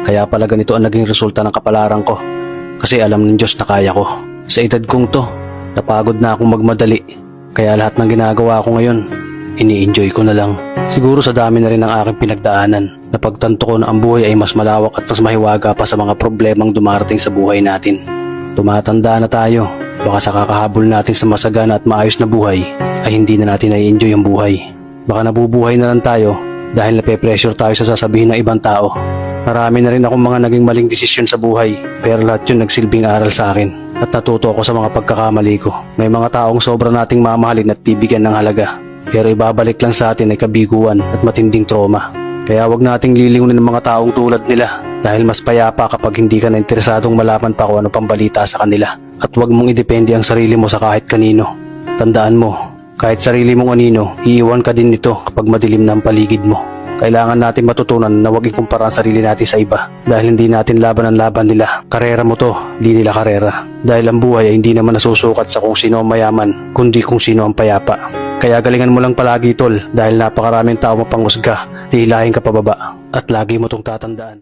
Kaya pala ganito ang naging resulta ng kapalaran ko. Kasi alam ng Diyos na kaya ko. Sa edad kong to, napagod na akong magmadali. Kaya lahat ng ginagawa ko ngayon, ini-enjoy ko na lang. Siguro sa dami na rin ng aking pinagdaanan, napagtanto ko na ang buhay ay mas malawak at mas mahiwaga pa sa mga problemang dumarating sa buhay natin. Tumatanda na tayo, baka sa kakahabol natin sa masagana at maayos na buhay, ay hindi na natin na-enjoy ang buhay. Baka nabubuhay na lang tayo dahil nape-pressure tayo sa sasabihin ng ibang tao. Marami na rin akong mga naging maling desisyon sa buhay, pero lahat yun nagsilbing aral sa akin. At natuto ako sa mga pagkakamali ko. May mga taong sobra nating mamahalin at bibigyan ng halaga, pero ibabalik lang sa atin ay kabiguan at matinding trauma. Kaya wag nating liliwin ng mga taong tulad nila, dahil mas payapa kapag hindi ka na interesadong malaman pa kung ano pang balita sa kanila. At wag mong idepende ang sarili mo sa kahit kanino. Tandaan mo, kahit sarili mong anino, iiwan ka din nito kapag madilim na ang paligid mo. Kailangan natin matutunan na huwag ikumpara ang sarili natin sa iba, dahil hindi natin laban ang laban nila. Karera mo to, di nila karera. Dahil ang buhay ay hindi naman nasusukat sa kung sino ang mayaman, kundi kung sino ang payapa. Kaya galingan mo lang palagi tol, dahil napakaraming tao mapanghusga, hihilahin ka pababa. At lagi mo tong tatandaan.